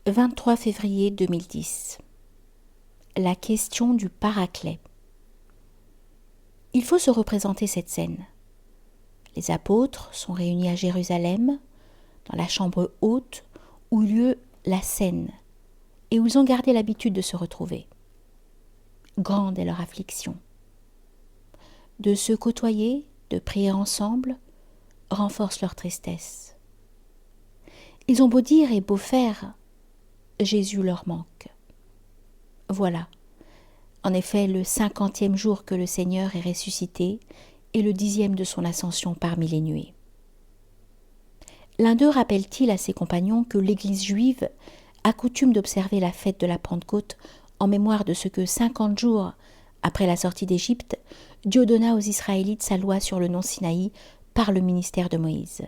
23 février 2010. La question du Paraclet. Il faut se représenter cette scène. Les apôtres sont réunis à Jérusalem, dans la chambre haute où eut lieu la scène, et où ils ont gardé l'habitude de se retrouver. Grande est leur affliction. De se côtoyer, de prier ensemble, renforce leur tristesse. Ils ont beau dire et beau faire, Jésus leur manque. Voilà, en effet, le 50e jour que le Seigneur est ressuscité et le 10e de son ascension parmi les nuées. L'un d'eux rappelle-t-il à ses compagnons que l'Église juive a coutume d'observer la fête de la Pentecôte en mémoire de ce que 50 jours après la sortie d'Égypte, Dieu donna aux Israélites sa loi sur le mont Sinaï par le ministère de Moïse.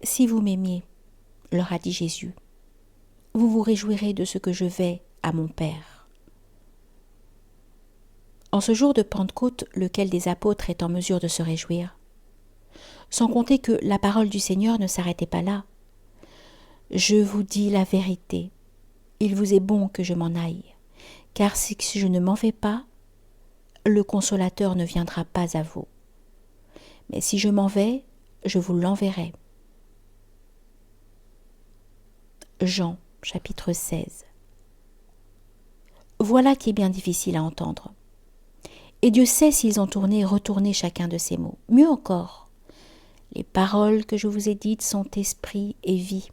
« Si vous m'aimiez, leur a dit Jésus, vous vous réjouirez de ce que je vais à mon Père. » En ce jour de Pentecôte, lequel des apôtres est en mesure de se réjouir, sans compter que la parole du Seigneur ne s'arrêtait pas là. « Je vous dis la vérité, il vous est bon que je m'en aille, car si je ne m'en vais pas, le Consolateur ne viendra pas à vous. Mais si je m'en vais, je vous l'enverrai. » Jean, chapitre 16. Voilà qui est bien difficile à entendre. Et Dieu sait s'ils ont tourné et retourné chacun de ces mots. Mieux encore, les paroles que je vous ai dites sont esprit et vie.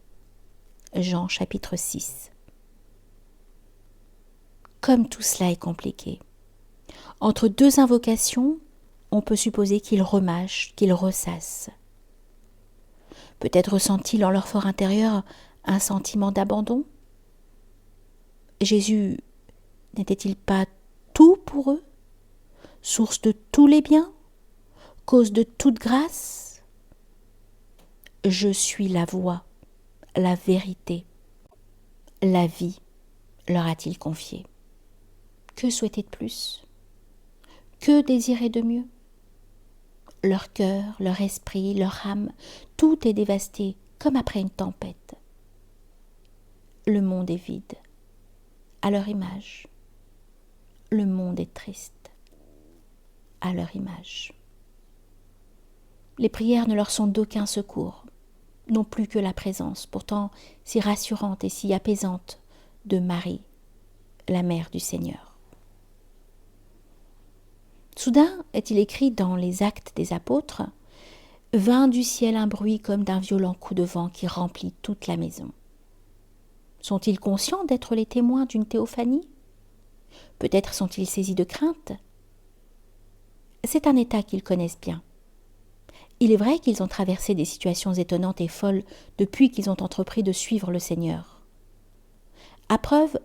Jean, chapitre 6. Comme tout cela est compliqué. Entre deux invocations, on peut supposer qu'ils remâchent, qu'ils ressassent. Peut-être ressent-il en leur fort intérieur un sentiment d'abandon? Jésus n'était-il pas tout pour eux? Source de tous les biens? Cause de toute grâce? Je suis la voie, la vérité, la vie, leur a-t-il confié. Que souhaiter de plus? Que désirer de mieux? Leur cœur, leur esprit, leur âme, tout est dévasté comme après une tempête. Le monde est vide, à leur image. Le monde est triste, à leur image. Les prières ne leur sont d'aucun secours, non plus que la présence, pourtant si rassurante et si apaisante, de Marie, la mère du Seigneur. Soudain est-il écrit dans les Actes des Apôtres, « Vint du ciel un bruit comme d'un violent coup de vent qui remplit toute la maison. » Sont-ils conscients d'être les témoins d'une théophanie? Peut-être sont-ils saisis de crainte? C'est un état qu'ils connaissent bien. Il est vrai qu'ils ont traversé des situations étonnantes et folles depuis qu'ils ont entrepris de suivre le Seigneur. À preuve,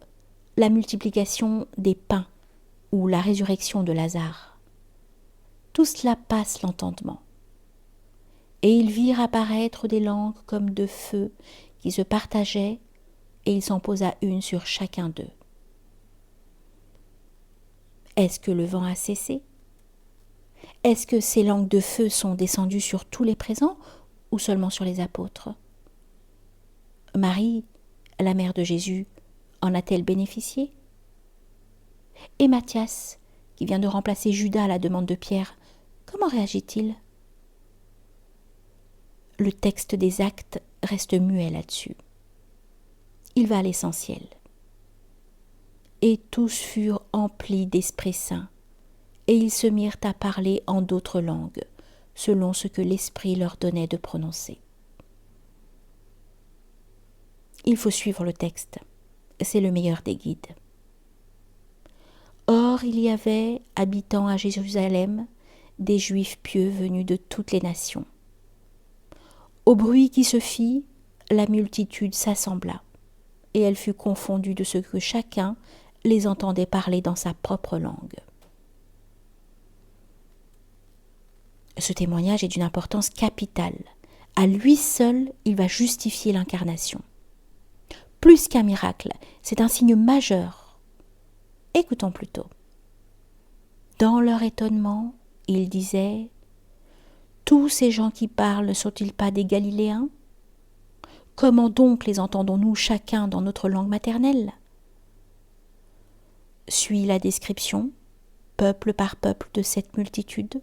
la multiplication des pains ou la résurrection de Lazare. Tout cela passe l'entendement. Et ils virent apparaître des langues comme de feu qui se partageaient, et il s'en posa une sur chacun d'eux. Est-ce que le vent a cessé? Est-ce que ces langues de feu sont descendues sur tous les présents ou seulement sur les apôtres? Marie, la mère de Jésus, en a-t-elle bénéficié? Et Matthias, qui vient de remplacer Judas à la demande de Pierre, comment réagit-il? Le texte des Actes reste muet là-dessus. Il va à l'essentiel. Et tous furent emplis d'Esprit Saint, et ils se mirent à parler en d'autres langues, selon ce que l'Esprit leur donnait de prononcer. Il faut suivre le texte, c'est le meilleur des guides. Or, il y avait, habitant à Jérusalem, des Juifs pieux venus de toutes les nations. Au bruit qui se fit, la multitude s'assembla, et elle fut confondue de ce que chacun les entendait parler dans sa propre langue. Ce témoignage est d'une importance capitale. À lui seul, il va justifier l'incarnation. Plus qu'un miracle, c'est un signe majeur. Écoutons plutôt. Dans leur étonnement, ils disaient « Tous ces gens qui parlent ne sont-ils pas des Galiléens? Comment donc les entendons-nous chacun dans notre langue maternelle ? Suis la description, peuple par peuple, de cette multitude.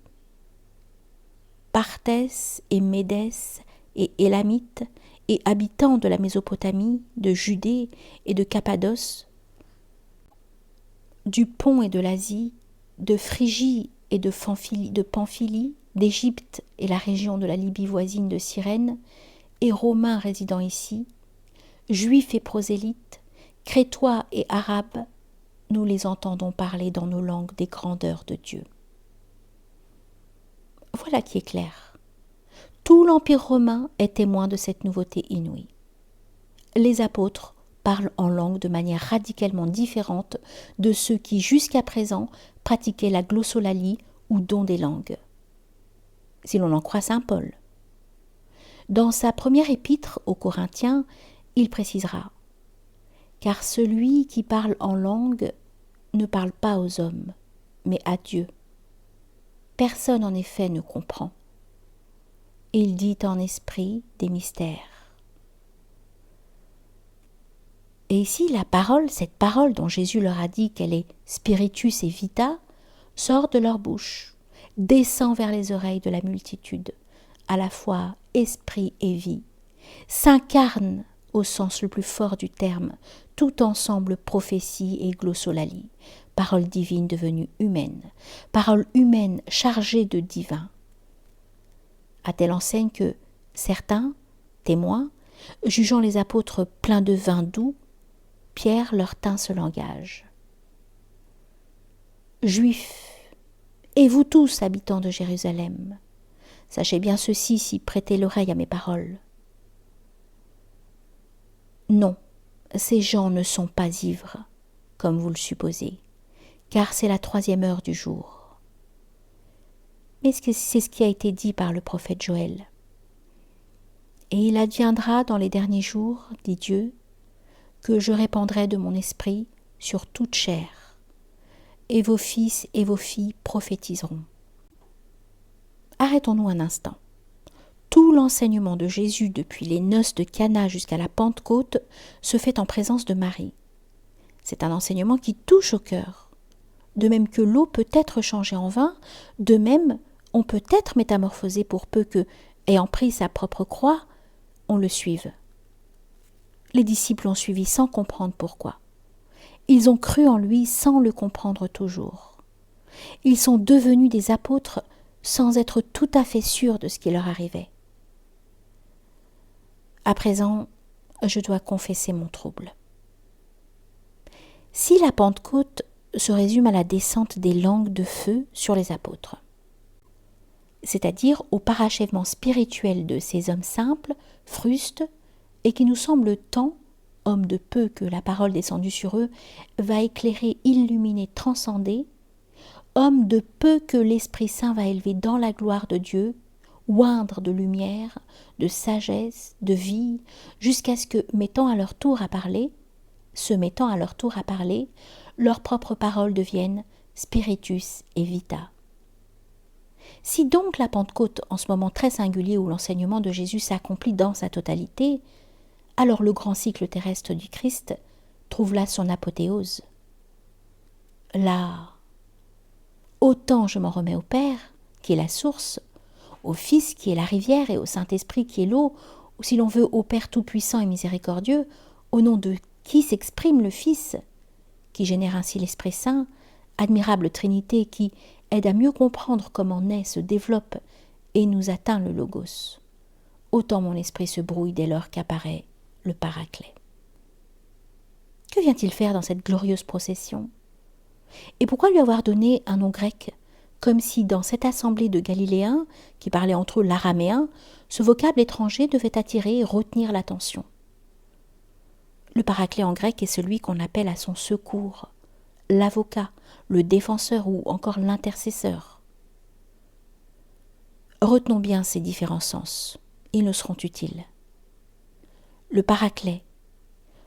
Parthès et Médès et Élamites et habitants de la Mésopotamie, de Judée et de Cappadoce, du Pont et de l'Asie, de Phrygie et de Pamphylie, d'Égypte et la région de la Libye voisine de Cyrène, et Romains résidant ici, Juifs et prosélytes, Crétois et Arabes, nous les entendons parler dans nos langues des grandeurs de Dieu. Voilà qui est clair. Tout l'Empire romain est témoin de cette nouveauté inouïe. Les apôtres parlent en langue de manière radicalement différente de ceux qui, jusqu'à présent, pratiquaient la glossolalie ou don des langues. Si l'on en croit saint Paul. Dans sa première épître aux Corinthiens, il précisera « Car celui qui parle en langue ne parle pas aux hommes, mais à Dieu. Personne en effet ne comprend. Il dit en esprit des mystères. » Et ici, la parole, cette parole dont Jésus leur a dit qu'elle est spiritus et vita, sort de leur bouche, descend vers les oreilles de la multitude, à la fois esprit et vie, s'incarne au sens le plus fort du terme, tout ensemble prophétie et glossolalie, parole divine devenue humaine, parole humaine chargée de divin. À telle enseigne que certains, témoins, jugeant les apôtres pleins de vin doux, Pierre leur tint ce langage. Juifs, et vous tous, habitants de Jérusalem, sachez bien ceci si prêtez l'oreille à mes paroles. Non, ces gens ne sont pas ivres, comme vous le supposez, car c'est la 3e heure du jour. Mais c'est ce qui a été dit par le prophète Joël. Et il adviendra dans les derniers jours, dit Dieu, que je répandrai de mon esprit sur toute chair, et vos fils et vos filles prophétiseront. Arrêtons-nous un instant. Tout l'enseignement de Jésus depuis les noces de Cana jusqu'à la Pentecôte se fait en présence de Marie. C'est un enseignement qui touche au cœur. De même que l'eau peut être changée en vin, de même on peut être métamorphosé pour peu que, ayant pris sa propre croix, on le suive. Les disciples ont suivi sans comprendre pourquoi. Ils ont cru en lui sans le comprendre toujours. Ils sont devenus des apôtres sans être tout à fait sûrs de ce qui leur arrivait. À présent, je dois confesser mon trouble. Si la Pentecôte se résume à la descente des langues de feu sur les apôtres, c'est-à-dire au parachèvement spirituel de ces hommes simples, frustes, et qui nous semble temps, hommes de peu que la parole descendue sur eux va éclairer, illuminer, transcender, hommes de peu que l'Esprit Saint va élever dans la gloire de Dieu, oindre de lumière, de sagesse, de vie, jusqu'à ce que, se mettant à leur tour à parler, leurs propres paroles deviennent spiritus et vita. Si donc la Pentecôte, en ce moment très singulier où l'enseignement de Jésus s'accomplit dans sa totalité, alors le grand cycle terrestre du Christ trouve là son apothéose. Là, autant je m'en remets au Père, qui est la source, au Fils qui est la rivière et au Saint-Esprit qui est l'eau, ou si l'on veut au Père tout-puissant et miséricordieux, au nom de qui s'exprime le Fils, qui génère ainsi l'Esprit Saint, admirable Trinité qui aide à mieux comprendre comment naît, se développe et nous atteint le Logos. Autant mon esprit se brouille dès lors qu'apparaît le Paraclet. Que vient-il faire dans cette glorieuse procession ? Et pourquoi lui avoir donné un nom grec, comme si dans cette assemblée de Galiléens, qui parlaient entre eux l'araméen, ce vocable étranger devait attirer et retenir l'attention. Le Paraclet en grec est celui qu'on appelle à son secours, l'avocat, le défenseur ou encore l'intercesseur. Retenons bien ces différents sens, ils nous seront utiles. Le Paraclet,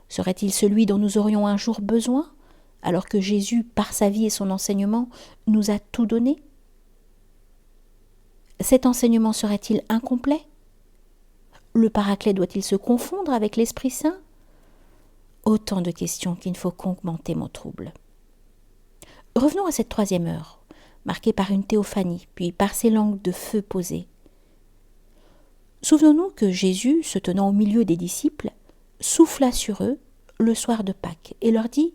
serait-il celui dont nous aurions un jour besoin, alors que Jésus, par sa vie et son enseignement, nous a tout donné ? Cet enseignement serait-il incomplet ? Le Paraclet doit-il se confondre avec l'Esprit Saint? Autant de questions qu'il ne faut qu'augmenter mon trouble. Revenons à cette troisième heure, marquée par une théophanie, puis par ces langues de feu posées. Souvenons-nous que Jésus, se tenant au milieu des disciples, souffla sur eux le soir de Pâques et leur dit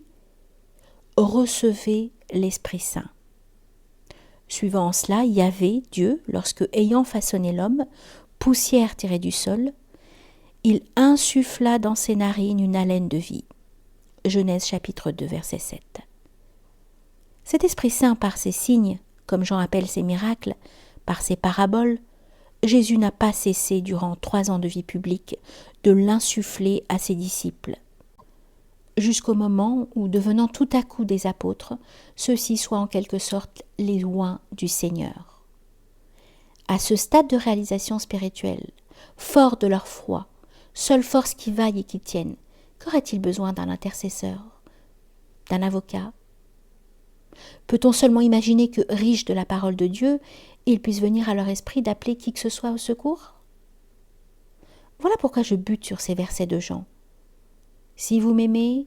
« Recevez l'Esprit Saint ». Suivant en cela, Yahvé, Dieu, lorsque, ayant façonné l'homme, poussière tirée du sol, il insuffla dans ses narines une haleine de vie. Genèse chapitre 2, verset 7. Cet Esprit Saint, par ses signes, comme Jean appelle ses miracles, par ses paraboles, Jésus n'a pas cessé, durant 3 ans de vie publique, de l'insuffler à ses disciples, jusqu'au moment où, devenant tout à coup des apôtres, ceux-ci soient en quelque sorte les oints du Seigneur. À ce stade de réalisation spirituelle, forts de leur foi, seule force qui vaille et qui tienne, qu'aurait-il besoin d'un intercesseur, d'un avocat? Peut-on seulement imaginer que, riches de la parole de Dieu, il puisse venir à leur esprit d'appeler qui que ce soit au secours? Voilà pourquoi je bute sur ces versets de Jean. Si vous m'aimez,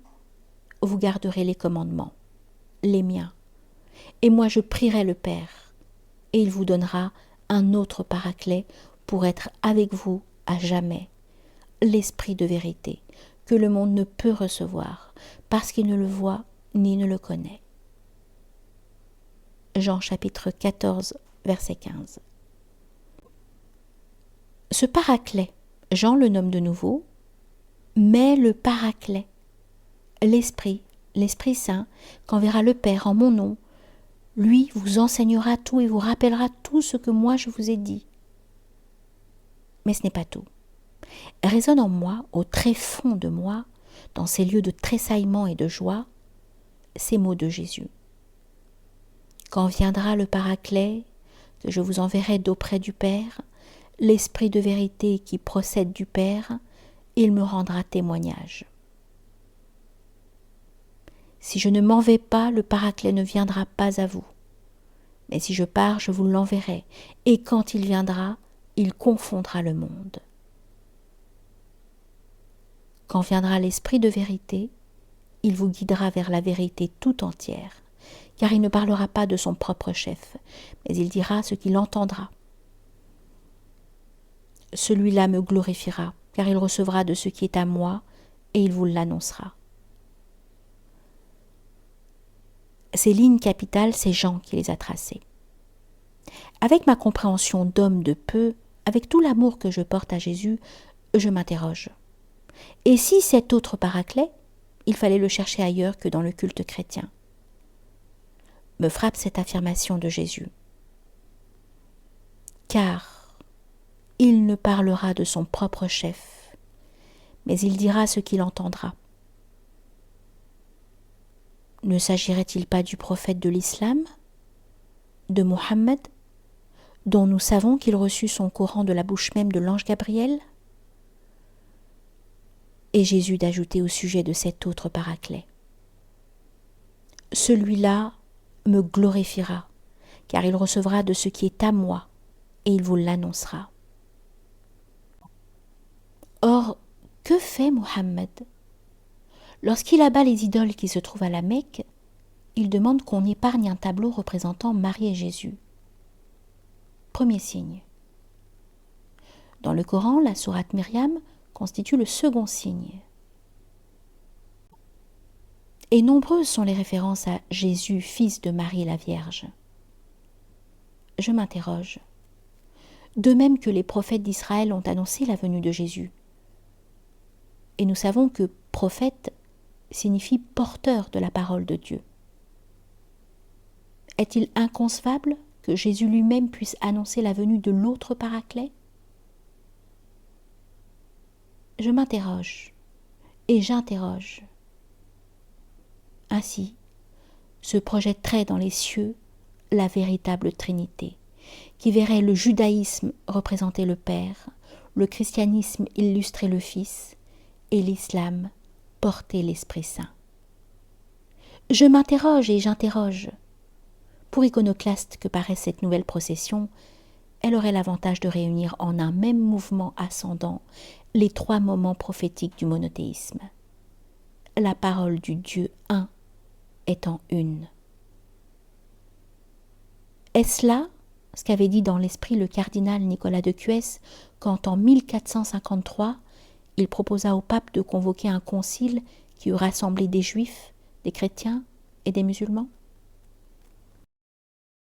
vous garderez les commandements, les miens, et moi je prierai le Père, et il vous donnera un autre Paraclet pour être avec vous à jamais, l'Esprit de vérité, que le monde ne peut recevoir, parce qu'il ne le voit ni ne le connaît. Jean chapitre 14, verset 15. Ce Paraclet, Jean le nomme de nouveau, mais le Paraclet, l'Esprit Saint, qu'enverra le Père en mon nom, lui vous enseignera tout et vous rappellera tout ce que moi je vous ai dit. Mais ce n'est pas tout. Résonne en moi, au très fond de moi, dans ces lieux de tressaillement et de joie, ces mots de Jésus. Quand viendra le Paraclet, que je vous enverrai d'auprès du Père, l'Esprit de vérité qui procède du Père, il me rendra témoignage. Si je ne m'en vais pas, le Paraclet ne viendra pas à vous. Mais si je pars, je vous l'enverrai, et quand il viendra, il confondra le monde. Quand viendra l'Esprit de vérité, il vous guidera vers la vérité tout entière, car il ne parlera pas de son propre chef, mais il dira ce qu'il entendra. Celui-là me glorifiera, car il recevra de ce qui est à moi, et il vous l'annoncera. Ces lignes capitales, c'est Jean qui les a tracées. Avec ma compréhension d'homme de peu, avec tout l'amour que je porte à Jésus, je m'interroge. Et si cet autre Paraclet, il fallait le chercher ailleurs que dans le culte chrétien? Me frappe cette affirmation de Jésus. Car il ne parlera de son propre chef, mais il dira ce qu'il entendra. Ne s'agirait-il pas du prophète de l'islam, de Mohammed, dont nous savons qu'il reçut son Coran de la bouche même de l'ange Gabriel? Et Jésus d'ajouter au sujet de cet autre Paraclet. Celui-là me glorifiera, car il recevra de ce qui est à moi, et il vous l'annoncera. Or, que fait Mohammed? Lorsqu'il abat les idoles qui se trouvent à la Mecque, il demande qu'on épargne un tableau représentant Marie et Jésus. Premier signe. Dans le Coran, la sourate Myriam constitue le second signe. Et nombreuses sont les références à Jésus, fils de Marie la Vierge. Je m'interroge. De même que les prophètes d'Israël ont annoncé la venue de Jésus. Et nous savons que prophète signifie porteur de la parole de Dieu. Est-il inconcevable que Jésus lui-même puisse annoncer la venue de l'autre Paraclet? Je m'interroge et j'interroge. Ainsi se projetterait dans les cieux la véritable Trinité, qui verrait le judaïsme représenter le Père, le christianisme illustrer le Fils, et l'islam porter l'Esprit Saint. Je m'interroge et j'interroge. Pour iconoclaste que paraît cette nouvelle procession, elle aurait l'avantage de réunir en un même mouvement ascendant les 3 moments prophétiques du monothéisme. La parole du Dieu un étant une. Est-ce là ce qu'avait dit dans l'esprit le cardinal Nicolas de Cuès quand en 1453 il proposa au pape de convoquer un concile qui eût rassemblé des juifs, des chrétiens et des musulmans?